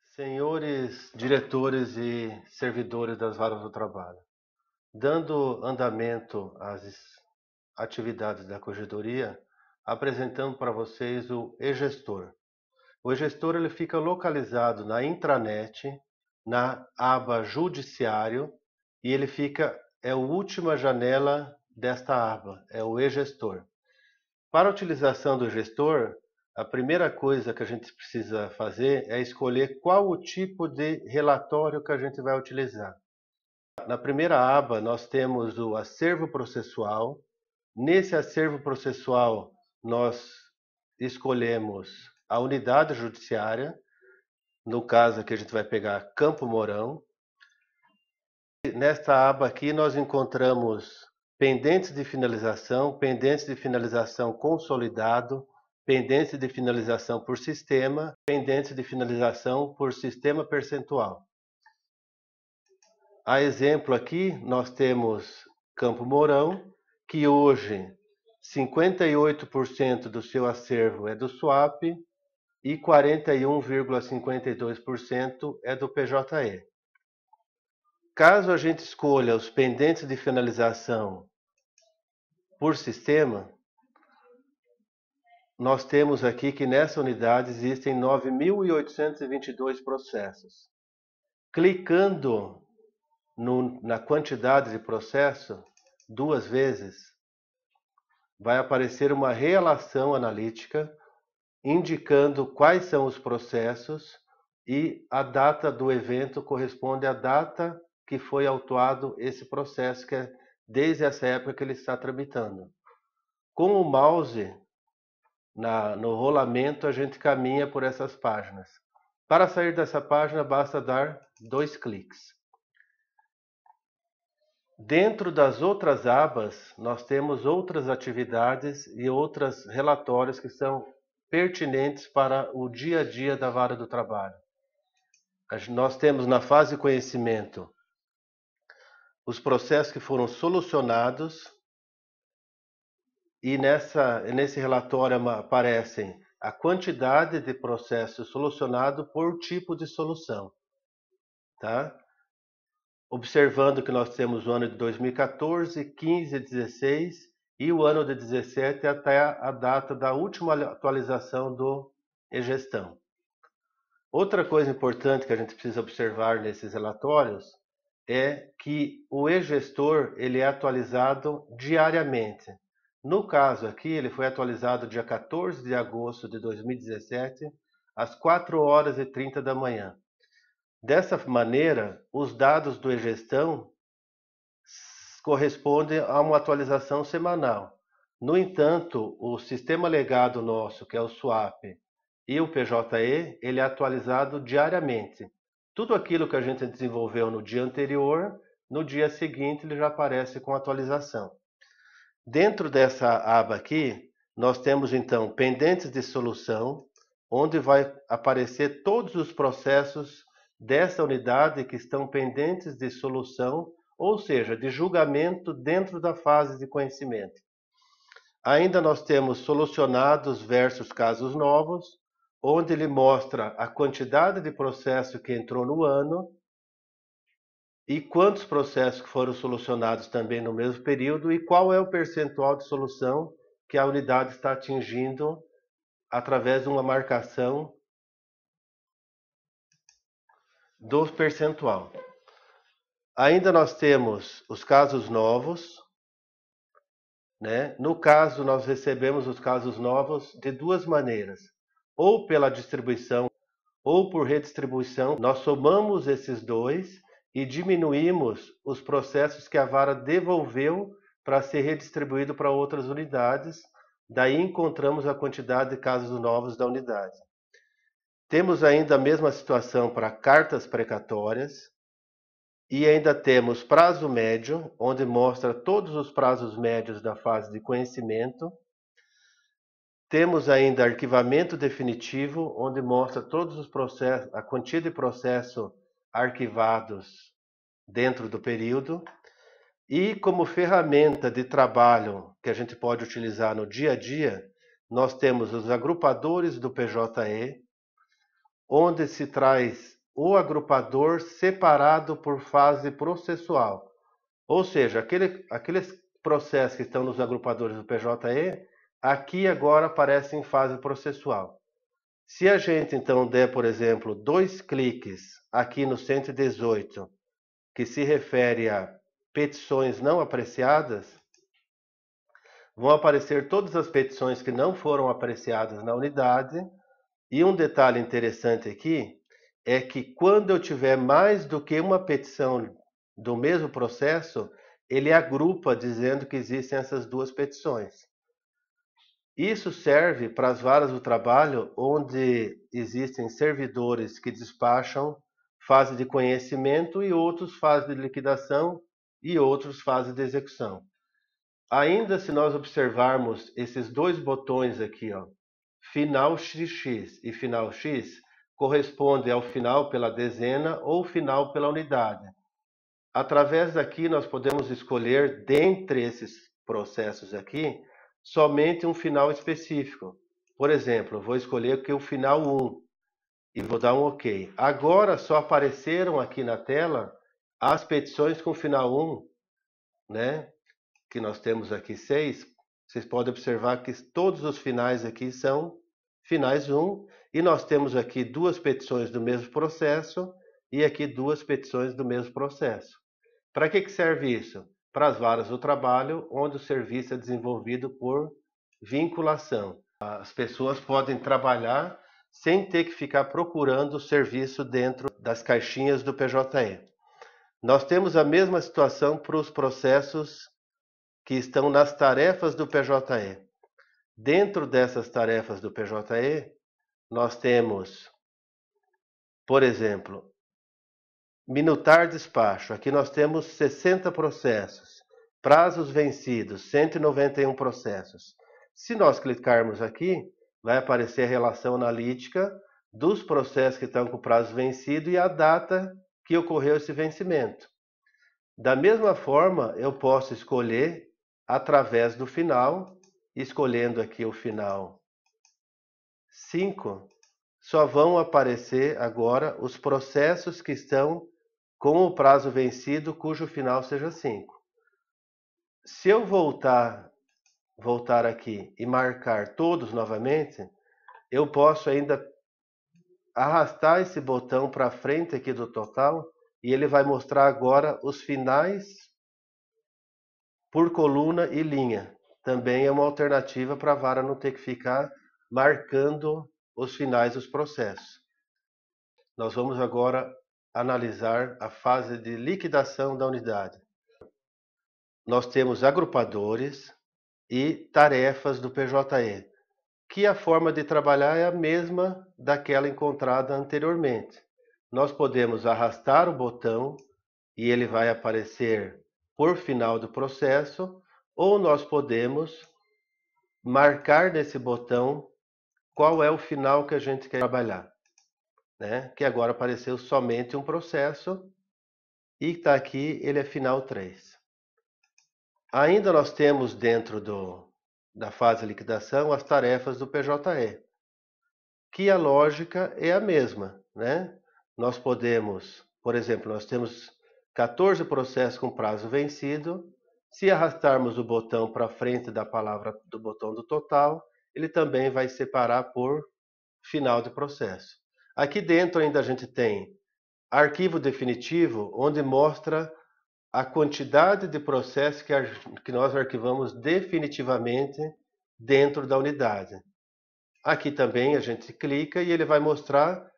Senhores diretores e servidores das varas do trabalho, dando andamento às atividades da corregedoria, apresentando para vocês o e-gestor. O e-gestor ele fica localizado na intranet, na aba Judiciário, e ele é a última janela desta aba, é o e-gestor. Para a utilização do e-gestor, a primeira coisa que a gente precisa fazer é escolher qual o tipo de relatório que a gente vai utilizar. Na primeira aba, nós temos o acervo processual. Nesse acervo processual, nós escolhemos a unidade judiciária. No caso aqui, a gente vai pegar Campo Mourão. Nesta aba aqui, nós encontramos pendentes de finalização consolidado, pendentes de finalização por sistema, pendentes de finalização por sistema percentual. A exemplo aqui, nós temos Campo Mourão, que hoje 58% do seu acervo é do SUAP e 41,52% é do PJE. Caso a gente escolha os pendentes de finalização por sistema, nós temos aqui que nessa unidade existem 9.822 processos. Clicando na quantidade de processo duas vezes, vai aparecer uma relação analítica indicando quais são os processos e a data do evento corresponde à data que foi autuado esse processo, que é desde essa época que ele está tramitando. Com o mouse no rolamento, a gente caminha por essas páginas. Para sair dessa página, basta dar 2 cliques. Dentro das outras abas, nós temos outras atividades e outros relatórios que são pertinentes para o dia a dia da vara do trabalho. Nós temos na fase de conhecimento os processos que foram solucionados e nesse relatório aparecem a quantidade de processos solucionados por tipo de solução. Tá? Observando que nós temos o ano de 2014, 15, 16 e o ano de 17 até a data da última atualização do e-gestão. Outra coisa importante que a gente precisa observar nesses relatórios é que o e-gestor ele é atualizado diariamente. No caso aqui, ele foi atualizado dia 14 de agosto de 2017, às 4h30 da manhã. Dessa maneira, os dados do e-gestão correspondem a uma atualização semanal. No entanto, o sistema legado nosso, que é o SUAP, e o PJE, ele é atualizado diariamente. Tudo aquilo que a gente desenvolveu no dia anterior, no dia seguinte ele já aparece com atualização. Dentro dessa aba aqui, nós temos então pendentes de solução, onde vai aparecer todos os processos dessa unidade que estão pendentes de solução, ou seja, de julgamento dentro da fase de conhecimento. Ainda nós temos solucionados versus casos novos, onde ele mostra a quantidade de processo que entrou no ano e quantos processos foram solucionados também no mesmo período e qual é o percentual de solução que a unidade está atingindo através de uma marcação do percentual. Ainda nós temos os casos novos, né? No caso, nós recebemos os casos novos de duas maneiras, ou pela distribuição ou por redistribuição. Nós somamos esses dois e diminuímos os processos que a vara devolveu para ser redistribuído para outras unidades. Daí encontramos a quantidade de casos novos da unidade. Temos ainda a mesma situação para cartas precatórias e ainda temos prazo médio, onde mostra todos os prazos médios da fase de conhecimento. Temos ainda arquivamento definitivo, onde mostra todos os processos, a quantia de processos arquivados dentro do período. E como ferramenta de trabalho que a gente pode utilizar no dia a dia, nós temos os agrupadores do PJE, onde se traz o agrupador separado por fase processual. Ou seja, aqueles processos que estão nos agrupadores do PJE, aqui agora aparecem em fase processual. Se a gente então der, por exemplo, 2 cliques aqui no 118, que se refere a petições não apreciadas, vão aparecer todas as petições que não foram apreciadas na unidade. E um detalhe interessante aqui é que quando eu tiver mais do que uma petição do mesmo processo, ele agrupa dizendo que existem essas duas petições. Isso serve para as varas do trabalho onde existem servidores que despacham fase de conhecimento e outros fase de liquidação e outros fase de execução. Ainda se nós observarmos esses dois botões aqui, ó, final XX e final X, corresponde ao final pela dezena ou final pela unidade. Através daqui nós podemos escolher, dentre esses processos aqui, somente um final específico. Por exemplo, eu vou escolher aqui o final 1 e vou dar um OK. Agora só apareceram aqui na tela as petições com final 1, né? Que nós temos aqui 6. Vocês podem observar que todos os finais aqui são finais 1 e nós temos aqui 2 petições do mesmo processo e aqui 2 petições do mesmo processo. Para que serve isso? Para as varas do trabalho, onde o serviço é desenvolvido por vinculação. As pessoas podem trabalhar sem ter que ficar procurando o serviço dentro das caixinhas do PJE. Nós temos a mesma situação para os processos que estão nas tarefas do PJE. Dentro dessas tarefas do PJE, nós temos, por exemplo, minutar despacho. Aqui nós temos 60 processos. Prazos vencidos, 191 processos. Se nós clicarmos aqui, vai aparecer a relação analítica dos processos que estão com prazo vencido e a data que ocorreu esse vencimento. Da mesma forma, eu posso escolher através do final, escolhendo aqui o final 5, só vão aparecer agora os processos que estão com o prazo vencido cujo final seja 5. Se eu voltar aqui e marcar todos novamente, eu posso ainda arrastar esse botão para frente aqui do total e ele vai mostrar agora os finais por coluna e linha. Também é uma alternativa para a vara não ter que ficar marcando os finais dos processos. Nós vamos agora analisar a fase de liquidação da unidade. Nós temos agrupadores e tarefas do PJE, que a forma de trabalhar é a mesma daquela encontrada anteriormente. Nós podemos arrastar o botão e ele vai aparecer por final do processo, ou nós podemos marcar nesse botão qual é o final que a gente quer trabalhar, né? Que agora apareceu somente um processo e está aqui, ele é final 3. Ainda nós temos dentro da fase de liquidação as tarefas do PJE, que a lógica é a mesma, né? Nós podemos, por exemplo, nós temos 14 processos com prazo vencido. Se arrastarmos o botão para frente da palavra do botão do total, ele também vai separar por final de processo. Aqui dentro ainda a gente tem arquivo definitivo, onde mostra a quantidade de processos que nós arquivamos definitivamente dentro da unidade. Aqui também a gente clica e ele vai mostrar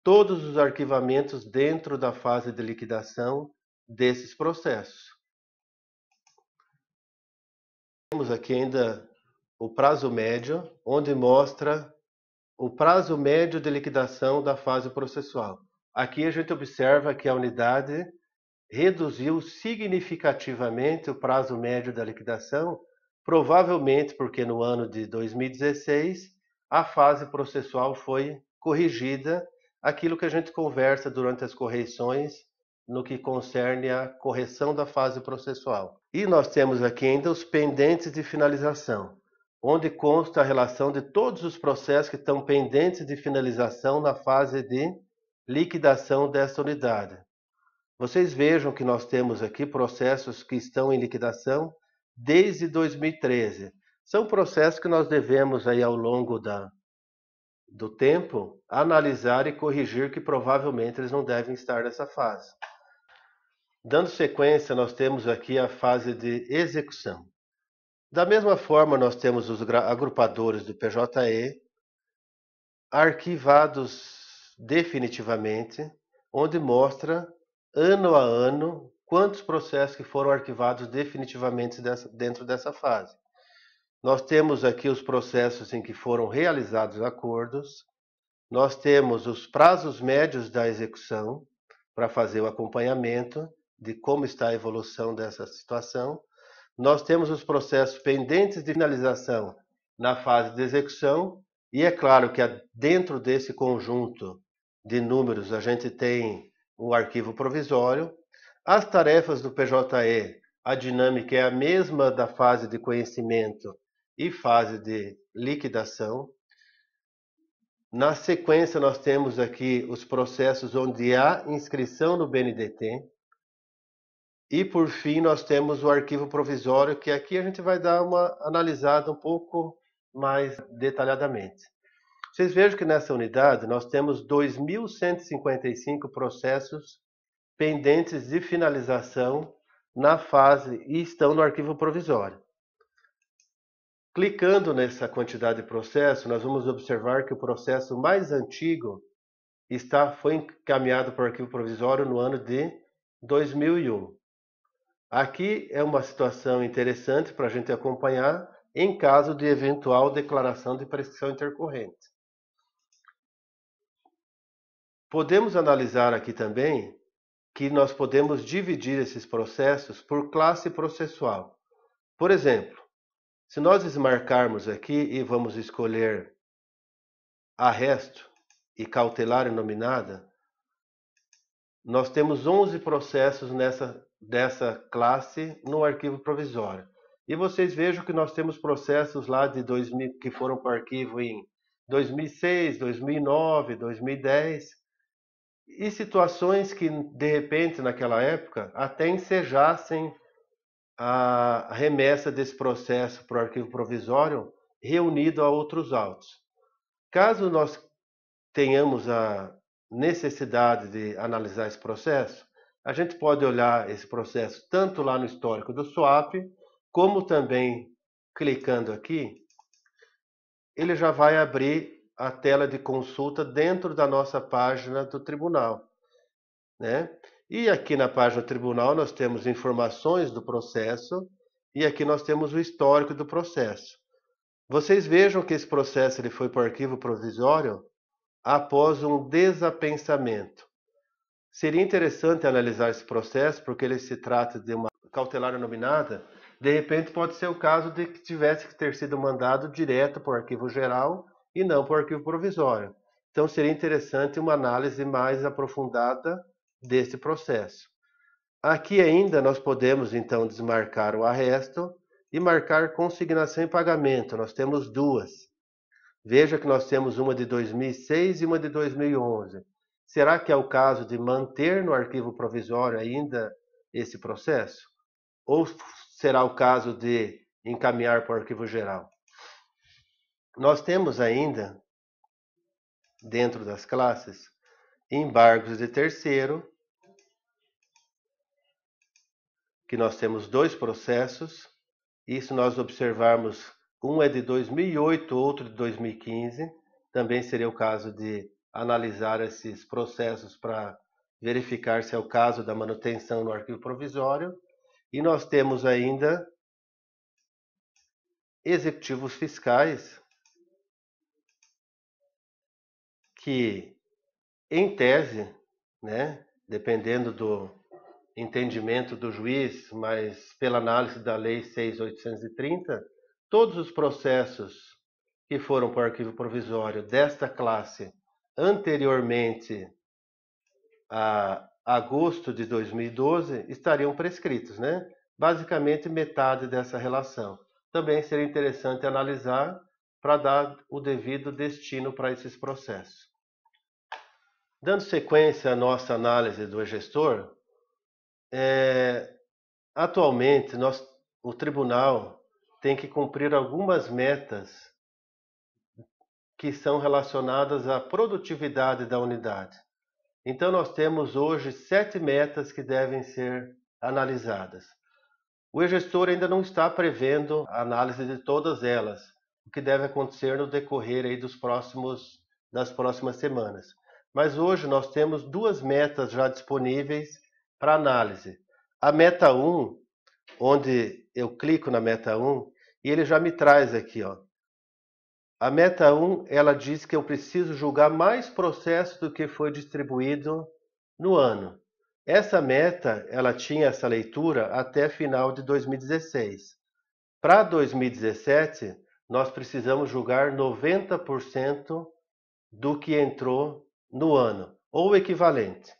todos os arquivamentos dentro da fase de liquidação desses processos. Temos aqui ainda o prazo médio, onde mostra o prazo médio de liquidação da fase processual. Aqui a gente observa que a unidade reduziu significativamente o prazo médio da liquidação, Provavelmente porque no ano de 2016 a fase processual foi corrigida, aquilo que a gente conversa durante as correições no que concerne à correção da fase processual. E nós temos aqui ainda os pendentes de finalização, onde consta a relação de todos os processos que estão pendentes de finalização na fase de liquidação desta unidade. Vocês vejam que nós temos aqui processos que estão em liquidação desde 2013. São processos que nós devemos aí ao longo do tempo analisar e corrigir, que provavelmente eles não devem estar nessa fase. Dando sequência, nós temos aqui a fase de execução. Da mesma forma, nós temos os agrupadores do PJE arquivados definitivamente, onde mostra ano a ano quantos processos que foram arquivados definitivamente dentro dessa fase. Nós temos aqui os processos em que foram realizados acordos, nós temos os prazos médios da execução para fazer o acompanhamento de como está a evolução dessa situação, nós temos os processos pendentes de finalização na fase de execução, e é claro que dentro desse conjunto de números a gente tem o arquivo provisório. As tarefas do PJE, a dinâmica é a mesma da fase de conhecimento e fase de liquidação. Na sequência, nós temos aqui os processos onde há inscrição no BNDT. E, por fim, nós temos o arquivo provisório, que aqui a gente vai dar uma analisada um pouco mais detalhadamente. Vocês vejam que nessa unidade nós temos 2.155 processos pendentes de finalização na fase e estão no arquivo provisório. Clicando nessa quantidade de processo, nós vamos observar que o processo mais antigo foi encaminhado para o arquivo provisório no ano de 2001. Aqui é uma situação interessante para a gente acompanhar em caso de eventual declaração de prescrição intercorrente. Podemos analisar aqui também que nós podemos dividir esses processos por classe processual. Por exemplo, se nós desmarcarmos aqui e vamos escolher arresto e cautelar inominada, nós temos 11 processos dessa classe no arquivo provisório. E vocês vejam que nós temos processos lá de 2000 que foram para o arquivo em 2006, 2009, 2010, e situações que de repente naquela época até ensejassem a remessa desse processo para o arquivo provisório reunido a outros autos. Caso nós tenhamos a necessidade de analisar esse processo, a gente pode olhar esse processo tanto lá no histórico do SWAP, como também clicando aqui, ele já vai abrir a tela de consulta dentro da nossa página do tribunal, né? E aqui na página do tribunal nós temos informações do processo e aqui nós temos o histórico do processo. Vocês vejam que esse processo ele foi para o arquivo provisório após um desapensamento. Seria interessante analisar esse processo, porque ele se trata de uma cautelar inominada. De repente pode ser o caso de que tivesse que ter sido mandado direto para o arquivo geral e não para o arquivo provisório. Então seria interessante uma análise mais aprofundada desse processo. Aqui ainda nós podemos então desmarcar o arresto e marcar consignação e pagamento. Nós temos duas. Veja que nós temos uma de 2006 e uma de 2011. Será que é o caso de manter no arquivo provisório ainda esse processo? Ou será o caso de encaminhar para o arquivo geral? Nós temos ainda, dentro das classes, embargos de terceiro, que nós temos dois processos. Isso nós observarmos, um é de 2008, outro de 2015. Também seria o caso de analisar esses processos para verificar se é o caso da manutenção no arquivo provisório. E nós temos ainda executivos fiscais que, em tese, né, dependendo do entendimento do juiz, mas pela análise da Lei 6.830, todos os processos que foram para o arquivo provisório desta classe anteriormente a agosto de 2012 estariam prescritos, né? Basicamente metade dessa relação. Também seria interessante analisar para dar o devido destino para esses processos. Dando sequência à nossa análise do e-gestor, atualmente o tribunal tem que cumprir algumas metas que são relacionadas à produtividade da unidade. Então nós temos hoje 7 metas que devem ser analisadas. O e-gestor ainda não está prevendo a análise de todas elas, o que deve acontecer no decorrer aí das próximas semanas. Mas hoje nós temos 2 metas já disponíveis para análise. A meta 1, onde eu clico na meta 1 e ele já me traz aqui, ó. A meta 1, ela diz que eu preciso julgar mais processos do que foi distribuído no ano. Essa meta, ela tinha essa leitura até final de 2016. Para 2017, nós precisamos julgar 90% do que entrou no ano, ou equivalente.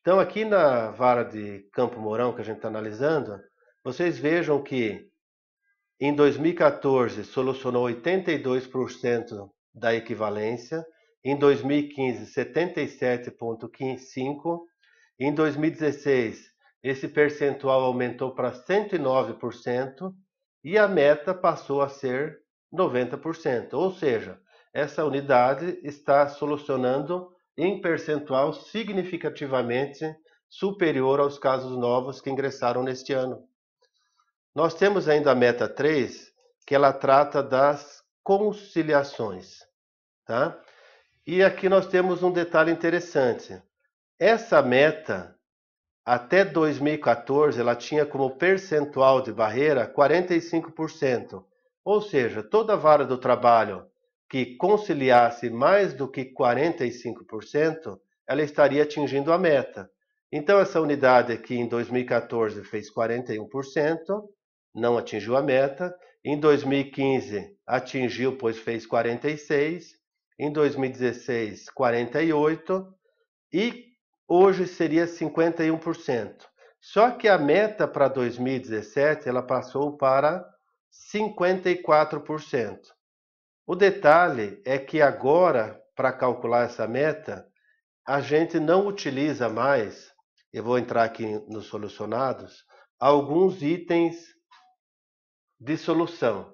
Então, aqui na vara de Campo Mourão, que a gente está analisando, vocês vejam que em 2014 solucionou 82% da equivalência, em 2015 77,5%, em 2016 esse percentual aumentou para 109% e a meta passou a ser 90%, ou seja, essa unidade está solucionando em percentual significativamente superior aos casos novos que ingressaram neste ano. Nós temos ainda a meta 3, que ela trata das conciliações, tá? E aqui nós temos um detalhe interessante. Essa meta, até 2014, ela tinha como percentual de barreira 45%. Ou seja, toda vara do trabalho que conciliasse mais do que 45%, ela estaria atingindo a meta. Então, essa unidade aqui em 2014 fez 41%, não atingiu a meta. Em 2015 atingiu, pois fez 46%. Em 2016, 48%. E hoje seria 51%. Só que a meta para 2017 ela passou para 54%. O detalhe é que agora, para calcular essa meta, a gente não utiliza mais, eu vou entrar aqui nos solucionados, alguns itens de solução.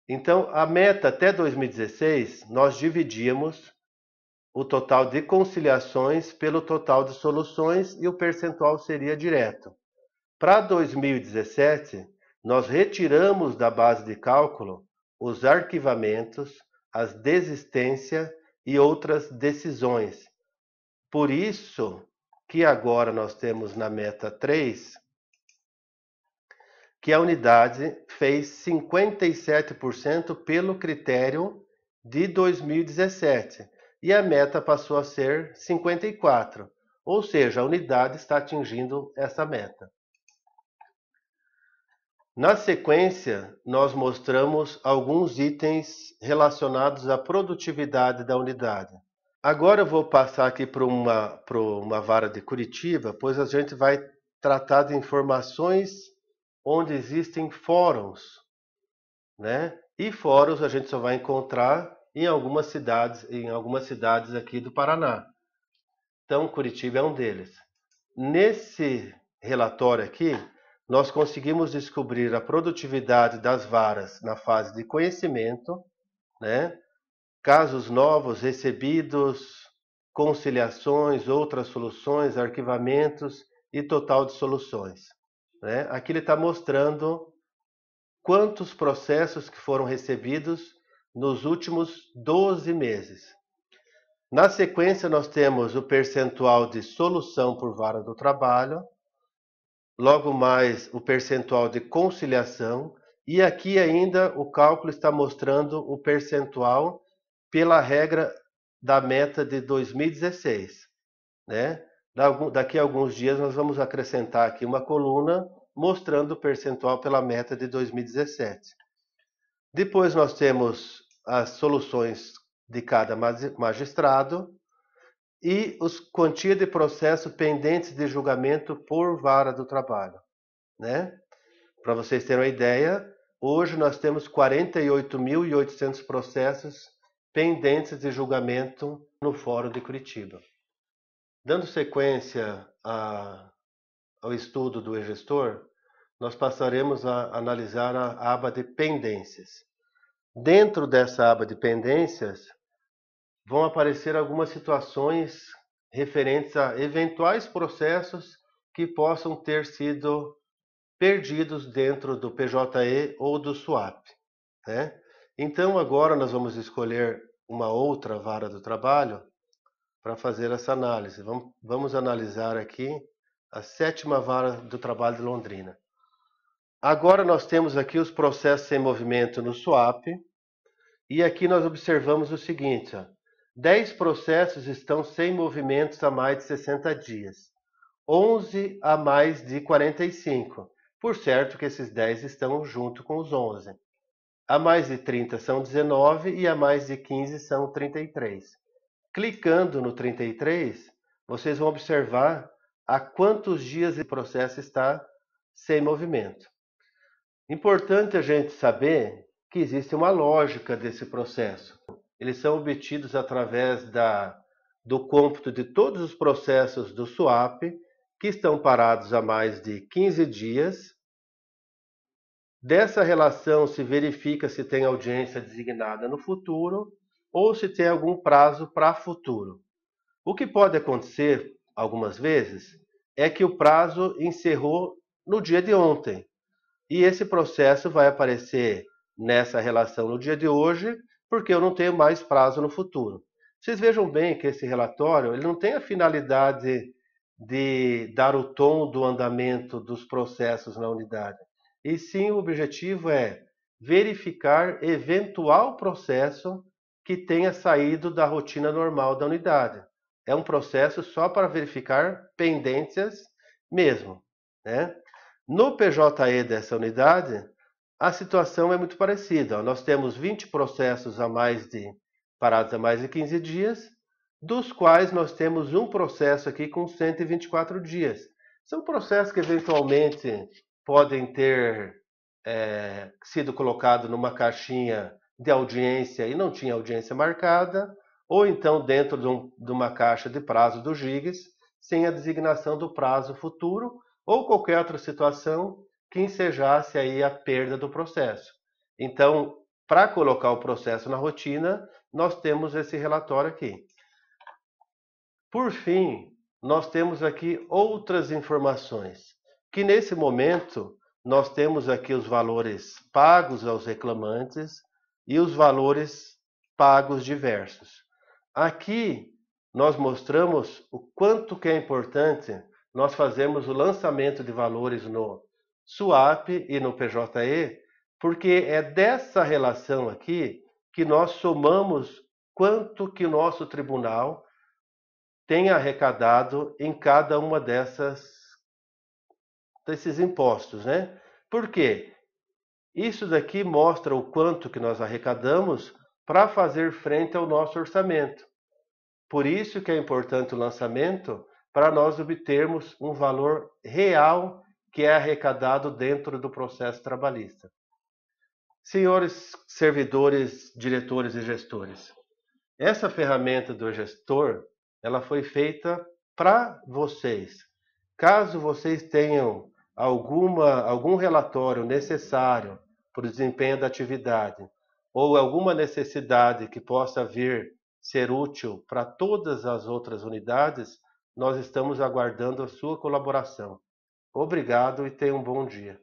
Então, a meta até 2016, nós dividíamos o total de conciliações pelo total de soluções e o percentual seria direto. Para 2017, nós retiramos da base de cálculo os arquivamentos, as desistências e outras decisões. Por isso que agora nós temos na meta 3 que a unidade fez 57% pelo critério de 2017 e a meta passou a ser 54%, ou seja, a unidade está atingindo essa meta. Na sequência, nós mostramos alguns itens relacionados à produtividade da unidade. Agora eu vou passar aqui para uma vara de Curitiba, pois a gente vai tratar de informações onde existem fóruns, né? E fóruns a gente só vai encontrar em algumas cidades aqui do Paraná. Então, Curitiba é um deles. Nesse relatório aqui, nós conseguimos descobrir a produtividade das varas na fase de conhecimento, né? Casos novos recebidos, conciliações, outras soluções, arquivamentos e total de soluções, né? Aqui ele está mostrando quantos processos que foram recebidos nos últimos 12 meses. Na sequência, nós temos o percentual de solução por vara do trabalho, logo mais o percentual de conciliação, e aqui ainda o cálculo está mostrando o percentual pela regra da meta de 2016, né? Daqui a alguns dias nós vamos acrescentar aqui uma coluna mostrando o percentual pela meta de 2017. Depois nós temos as soluções de cada magistrado e os quantia de processo pendentes de julgamento por vara do trabalho, né? Para vocês terem uma ideia, hoje nós temos 48.800 processos pendentes de julgamento no Fórum de Curitiba. Dando sequência ao estudo do e-gestor, nós passaremos a analisar a aba de pendências. Dentro dessa aba de pendências, vão aparecer algumas situações referentes a eventuais processos que possam ter sido perdidos dentro do PJE ou do SUAP, né? Então agora nós vamos escolher uma outra vara do trabalho para fazer essa análise. Vamos analisar aqui a 7ª Vara do Trabalho de Londrina. Agora nós temos aqui os processos em movimento no SUAP, e aqui nós observamos o seguinte, 10 processos estão sem movimentos há mais de 60 dias, 11 há mais de 45, por certo que esses 10 estão junto com os 11. Há mais de 30 são 19 e há mais de 15 são 33. Clicando no 33, vocês vão observar há quantos dias o processo está sem movimento. Importante a gente saber que existe uma lógica desse processo. Eles são obtidos através do cômputo de todos os processos do SUAP que estão parados há mais de 15 dias. Dessa relação se verifica se tem audiência designada no futuro ou se tem algum prazo para futuro. O que pode acontecer algumas vezes é que o prazo encerrou no dia de ontem e esse processo vai aparecer nessa relação no dia de hoje porque eu não tenho mais prazo no futuro. Vocês vejam bem que esse relatório ele não tem a finalidade de dar o tom do andamento dos processos na unidade, e sim o objetivo é verificar eventual processo que tenha saído da rotina normal da unidade. É um processo só para verificar pendências mesmo, né? No PJE dessa unidade, a situação é muito parecida. Nós temos 20 processos parados há mais de 15 dias, dos quais nós temos um processo aqui com 124 dias. São processos que eventualmente podem ter sido colocados numa caixinha de audiência e não tinha audiência marcada, ou então dentro de uma caixa de prazo do GIGS, sem a designação do prazo futuro, ou qualquer outra situação que ensejasse aí a perda do processo. Então, para colocar o processo na rotina, nós temos esse relatório aqui. Por fim, nós temos aqui outras informações, que nesse momento nós temos aqui os valores pagos aos reclamantes e os valores pagos diversos. Aqui nós mostramos o quanto que é importante nós fazermos o lançamento de valores no SUAP e no PJE, porque é dessa relação aqui que nós somamos quanto que o nosso tribunal tem arrecadado em cada uma desses impostos, né? Por quê? Isso daqui mostra o quanto que nós arrecadamos para fazer frente ao nosso orçamento. Por isso que é importante o lançamento, para nós obtermos um valor real que é arrecadado dentro do processo trabalhista. Senhores servidores, diretores e gestores, essa ferramenta do gestor, ela foi feita para vocês. Caso vocês tenham algum relatório necessário para o desempenho da atividade, ou alguma necessidade que possa vir ser útil para todas as outras unidades, nós estamos aguardando a sua colaboração. Obrigado e tenha um bom dia.